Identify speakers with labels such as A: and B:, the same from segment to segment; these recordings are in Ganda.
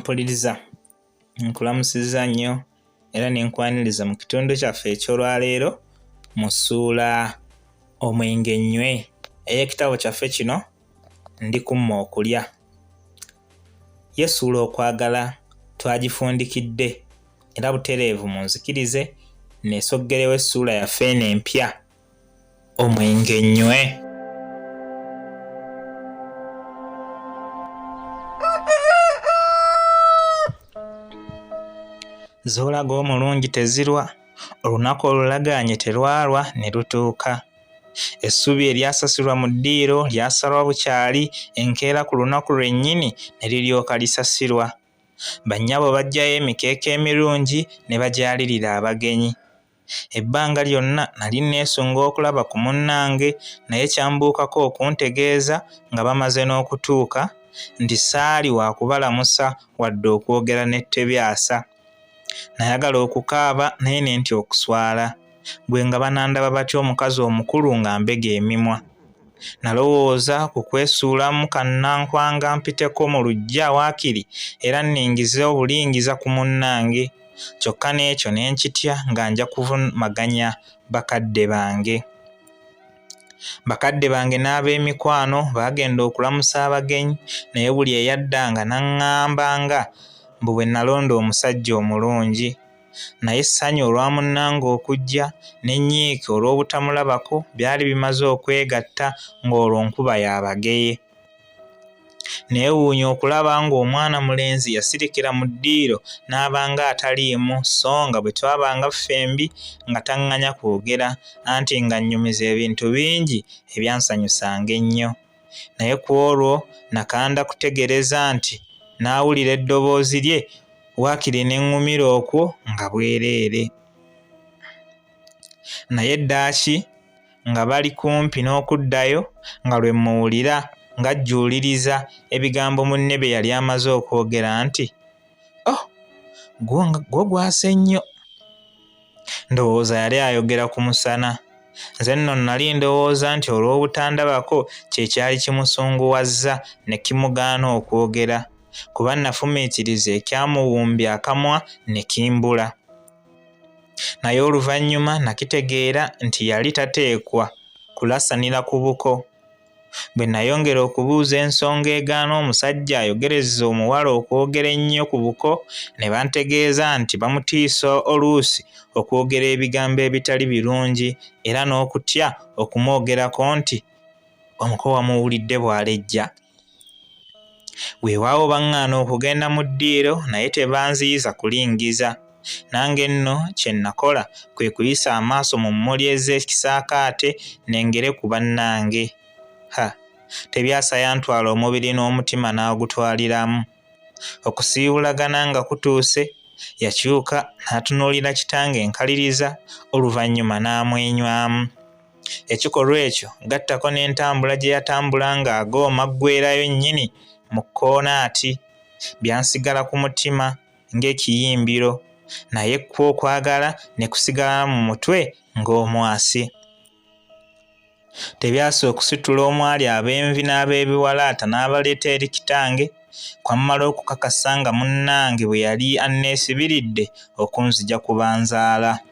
A: Mpuliriza nkulamusiza nnyo era nenkwaniriza mu kitundu kyaffe eky'olwaleero mu ssuula omwenge nnywe ey'ekitabo kyaffe kino Ndikumma Okulya. Yesuula okwagala twagifundikidde era butereevu munzikirize neesoggerewo essuula yaffe eno empya omwenge nnywe. Zoolaga omulungi tezirwa, olunaku olulagaanye terwalwa ne lutuuka. Essubi eryasasulwa mu ddiiro lyasalwa bukyali enkeera ku lunaku lwennyini ne liryoka lisasirwa. Bannyabo baggyayo emikeeka emirungi ne bagyalirira abagenyi. Ebbanga lyonna nali neesunga okulaba ku munnange naye kyambuukako okuntegeeza nga bamaze n'okutuuka nti saali wa kubalamusa wadde okwogera n'ettebyasa. Nayagala okukaaba naye ne ntya okuswala. Bwe nga banandaba batya omukazi omukulu nga mbega emimwa. Nalowooza ku kwesuulamu kannankwanga mpiteko mu luggya waakiri era nningize obulingiza ku munnange. Kyokka n'ekyo ne nkitya nga nja kuvumaganya bakadde bange. Bakadde bange n'ab'emikwano baagenda okulamusa abagenyi naye buli eyaddanga n'aŋŋambanga mbu bwe nalonda omusajja omulungi. Naye essanyu olwa munnange okujja n'ennyiike olw'obutamulabako byali bimaze okwegatta ng'olwo nkuba y'abageye. Neewuunya okulaba ng'omwana mulenzi yasirikira mu ddiiro n'abanga ataliimu so nga bwe twabanga ffembi nga taŋŋanya kwogera anti nga nnyumiza ebintu bingi ebyansanyusanga ennyo. Naye ku olwo nakanda kutegereza nti n'awulira eddoboozi lye waakiri ne ŋŋumira okwo nga bwereere. Naye ddaaki nga bali kumpi n'okuddayo nga lwe muwulira ng'ajjuuliriza ebigambo munne bye yali amaze okwogera nti, "Oh, gwo gwase nnyo." Ndowooza yali ayogera ku musana. Nze nno nali ndowooza nti olw'obutandabako kye kyali kimusunguwazza ne kimugaana okwogera, kuba nafumiitiriza ekyamuwumbya akamwa ne kimbula. Naye oluvannyuma nakitegeera nti yali tateekwa kulasanira ku buko. Bwe nayongera okubuuza ensonga egaana omusajja ayogereza omuwala okwogera ennyo ku buko ne bantegeeza nti bamutiisa oluusi okwogera ebigambo ebitali birungi era n'okutya okumwogerako nti omuko wamuwulidde bw'alejja. Weewaawo baŋŋaana okugenda mu ddiiro naye tebanziyiza kulingiza. Nange nno kye nakola kwe kuyisa amaaso mu mmuli ez'ekisaakaate nengere ku bannange. Tebyasa yantwala omubiri n'omutima n'agutwaliramu. Okusiibulagana nga kutuuse yakyuka n'atunuulira kitange enkaliriza oluvannyuma n'amwenywamu. Ekikolwa ekyo gattako n'entambula gye yatambula ng'agooma ggwerayo nnyini mu kkonaati byansigala ku mutima ng'ekiyimbiro naye kwo okwagala ne kusigala mu mutwe ng'omwasi. Tebyasa okusitula omwali ab'envi n'ab'ebiwalaata n'abaleeta eri kitange kwammala okukakasa nga munnange bwe yali anneesibiridde okunzija ku banzaala.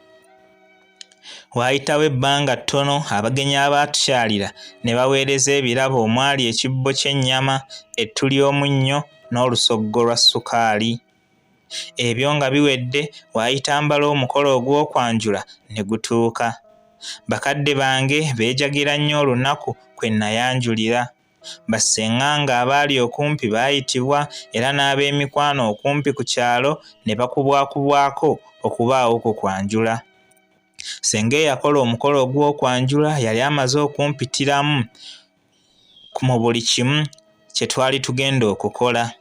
A: Waayitawo ebbanga ttono abagenyi abaatukyalira ne baweereza ebirabo omwali ekibbo ky'ennyama, ettu ly'omunnyo n'olusoggo lwa ssukaali. Ebyo nga biwedde waayita mbala omukolo ogw'okwanjula ne gutuuka. Bakadde bange beejagira nnyo olunaku kwe nayanjulira. Basseŋŋanga abaali okumpi baayitibwa era n'ab'emikwano okumpi ku kyalo ne bakubwakubwako okubaawo ku kwanjula. Senga eyakola omukolo ogw'okwanjula yali amaze okumpitiramu mu buli kimu kye twali tugenda okukola.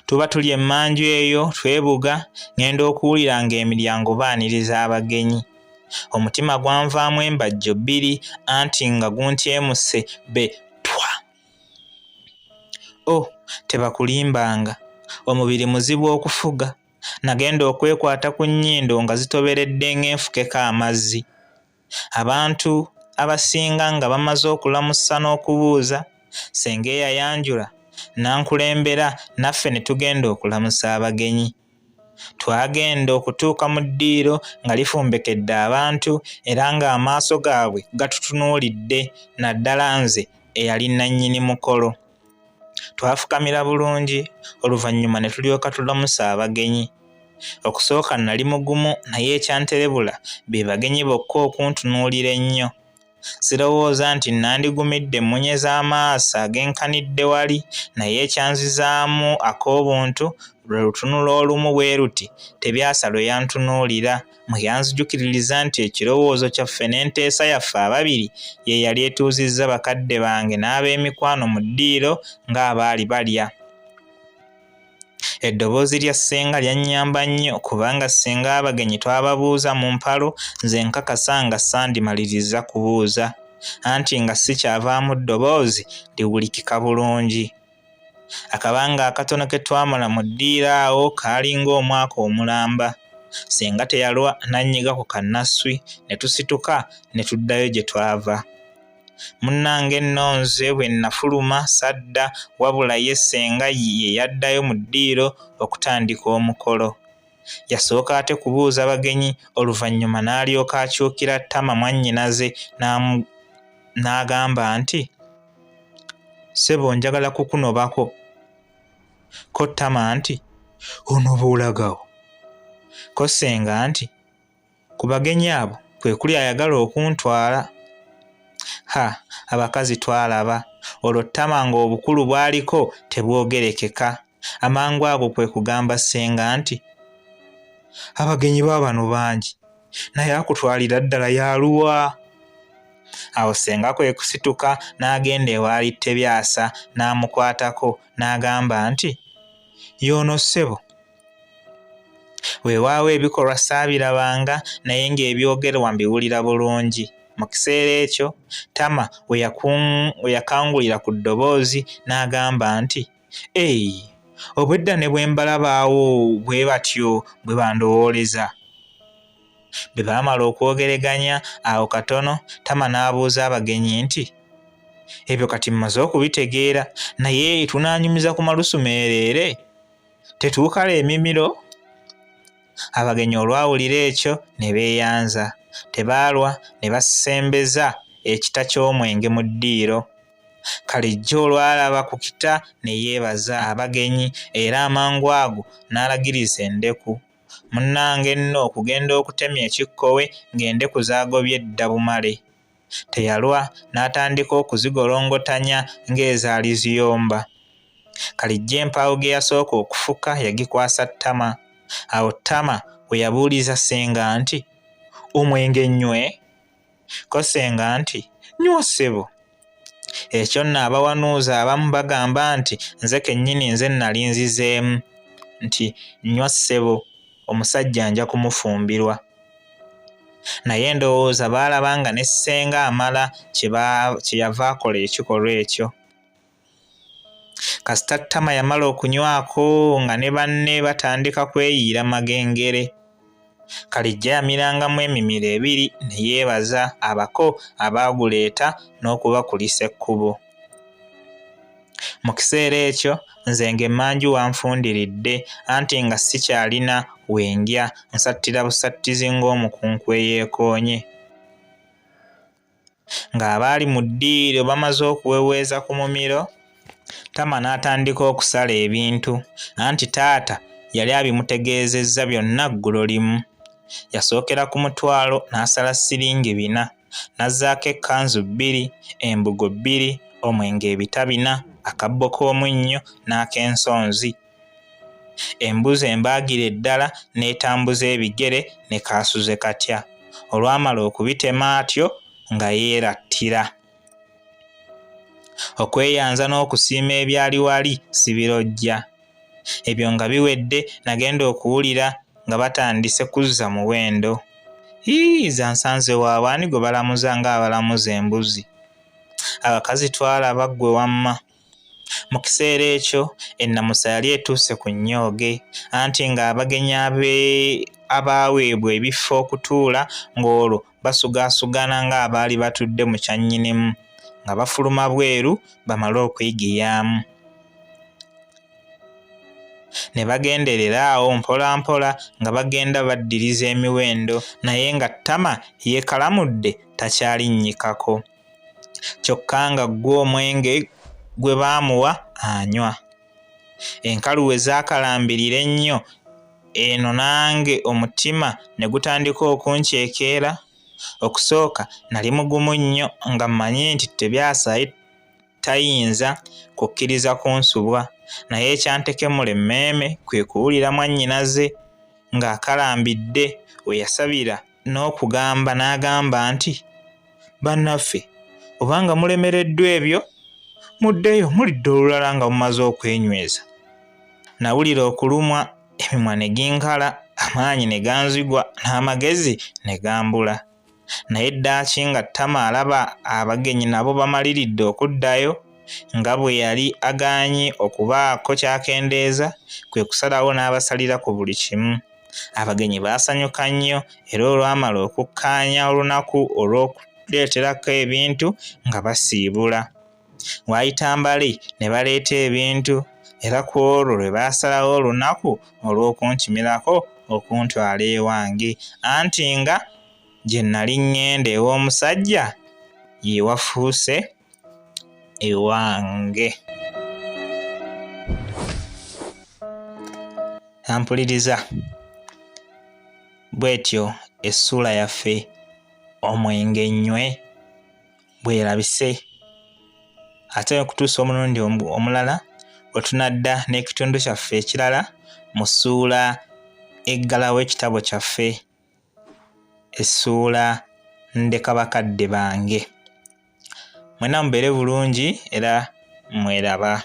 A: Tuba tuli emmanju eyo twebuga ngenda okuwulira ng'emiryango baaniriza abagenyi. Omutima gwanvaamu embajjo bbiri anti nga guntyemuse be twa. Tebakulimbanga, omubiri muzibu okufuga. Nagenda okwekwata ku nnyindo nga zitoberedde ng'enfukeko amazzi. Abantu abasinga nga bamaze okulamusa n'okubuuza, senga eyayanjula nankulembera naffe ne tugenda okulamusa abagenyi. Twagenda okutuuka mu ddiiro nga lifumbekedde abantu era ng'amaaso gaabwe gatutunuulidde, naddala nze eyali nannyini mukolo. Twafukamira bulungi, oluvannyuma ne tulyoka tulamusa abagenyi. Okusooka nali mugumu naye ekyanterebula be bagenyi bokka okuntunuulira ennyo. Sirowooza nti nandigumidde emmunye z'amaaso ag'enkanidde wali, naye ekyanzizaamu ak'obuntu lwe lutunula olumu bwe ruti tebyasa lwe yantunuulira, mwe yanzijukiririza nti ekirowoozo kyaffe n'enteesa yaffe ababiri ye yali etuuzizza bakadde bange n'ab'emikwano mu ddiiro ng'abaali balya. Eddoboozi lya ssenga lyannyamba nnyo kubanga ssenga abagenyi twababuuza mu mpalo nze nkakasa nga sandimaliriza kubuuza, anti nga sikyavaamu ddoboozi liwulikika bulungi. Akabanga akatono ke twamala mu ddiiro awo kaalinga omwaka omulamba. Ssenga teyalwa n'annyiga ku kannasswi ne tusituka ne tuddayo gye twava. Munnange nno nze bwe nafuluma sadda, wabula ye ssenga ye yaddayo mu ddiiro okutandika omukolo. Yasooka ate kubuuza bagenyi, oluvannyuma n'alyoka akyukira Tama mwannyinaze n'agamba nti, "Ssebo njagala kukunobako." Ko Tama nti, "Onoba olagawo?" Ko ssenga nti, "Ku bagenyi abo kwe kuli ayagala okuntwala." Abakazi twalaba. Olwo Tama ng'obukulu bw'aliko tebwogerekeka. Amangu ago kwe kugamba ssenga nti, "Abagenyi baabano bangi, naye akutwalira ddala yaluwa?" Awo ssenga kwe kusituka n'agenda ewaali Tebyasa n'amukwatako n'agamba nti, "Y'ono ssebo." Weewaawo ebikolwa saabirabanga naye ng'ebyogerwa mbiwulira bulungi. Mu kiseera ekyo Tama we yakangulira ku ddoboozi n'agamba nti, "Obwedda ne bwe mbalabaawo bwe batyo bwe bandowooleza." Bwe baamala okwogeraganya awo katono, Tama n'abuuza abagenyi nti, "Ebyo kati mmaze okubitegeera, naye tunaanyumiza ku malusu meereere? Tetuukala emimiro?" Abagenyi olwawulira ekyo ne beeyanza. Tebaalwa ne basembeza ekita ky'omwenge mu ddiiro. Kalijjo olwalaba ku kita ne yeebaza abagenyi era amangu ago n'alagiriza endeku. Munnange nno okugenda okutemya ekikkowe ng'endeku zaagobye edda bumale. Teyalwa n'atandika okuzigolongotanya ng'ezaali ziyomba. Kalijjo empaawo ge yasooka okufuka yagikwasa Tama. Awo Tama we yabuuliza ssenga nti, "Omwenge nnywe?" Ko ssenga nti, "Nnywa ssebo." Ekyo nno abawanuuza abamu bagamba nti nze kennyini nze nali nzizeemu nti, "Nnywa ssebo, omusajja nja kumufumbirwa." Naye ndowooza baalaba nga ne ssenga amala kye yava akola ekikolwa ekyo. Kasita Tama yamala okunywako nga ne banne batandika kweyiira magengere. Kalijja yamirangamu emimiro ebiri ne yeebaza abako abaaguleeta n'okubakulisa ekkubo. Mu kiseera ekyo nze ng'emmanju wanfundiridde anti nga sikyalina wendya, nsattira busattizi ng'omukunku eyeekoonye. Ng'abaali mu ddiiro bamaze okuweweeza ku mumiro, Tama n'atandika okusala ebintu, anti taata yali abimutegeezezza byonna ggulo limu. Yasookera ku mutwalo n'asala siringi 4, n'azzaako ekkanzu 2, embugo 2, omwenge ebita 4, akabbo k'omunnyo n'ak'ensonzi. Embuzi embaagire ddala n'etambuza ebigere ne kaasuze katya. Olwamala okubitema atyo nga yeerattira. Okweyanza n'okusiima ebyali wali sibirojja. Ebyo nga biwedde nagenda okuwulira nga batandise kuzza muwendo. Za nsanze waabwe ani gwe balamuza ng'abalamuza embuzi. Abakazi twalaba ggwe wamma. Mu kiseera ekyo ennamusa yali etuuse ku nnyooge, anti ng'abagenyi abaaweebwa ebifo okutuula ng'olwo basugaasugana ng'abaali batudde mu kyannyinimu nga bafuluma bweru bamale okwegiyaamu. ne bagenderera awo mpola mpola nga bagenda baddiriza emiwendo, naye nga Ttama yeekalamudde takyalinnyikako. Kyokka nga gwe omwenge gwe baamuwa anywa. Enkalu we zaakalambirira ennyo, eno nange omutima ne gutandika okunceekeera. Okusooka nali mugumu nnyo nga mmanyi nti tebyasaye tayinza kukkiriza kunsubwa, naye ekyantekemula emmeeme kwe kuwulira mwannyinaze ng'akalambidde we yasabira n'okugamba n'agamba nti, "Bannaffe, obanga mulemereddwa ebyo, muddeyo mulidde olulala nga mumaze okwenyweza." Nawulira okulumwa, emimwa ne ginkala, amaanyi ne ganzigwa, n'amagezi ne gambula. Naye ddaaki nga Ttama alaba abagenyi nabo bamaliridde okuddayo, nga bwe yali agaanye okubaako ky'akendeeza, kwe kusalawo n'abasalira ku buli kimu. Abagenyi baasanyuka nnyo era olwamala okukkaanya olunaku olw'okuleeterako ebintu nga basiibula. Waayita mbale ne baleeta ebintu, era ku olwo lwe baasalawo olunaku olw'okunkimirako okuntwala ewange, anti nga gye nnali ŋŋenda ew'omusajja ye wafuuse ewange. Ampuliriza, bw'etyo essuula yaffe omwenge nnywe bwerabise. Ate okutuusa omulundi omulala we tunadda n'ekitundu kyaffe ekirala mu ssuula eggalawo ekitabo kyaffe, essuula Ndeka bakadde bange. Mwena mubeere bulungi era mweraba.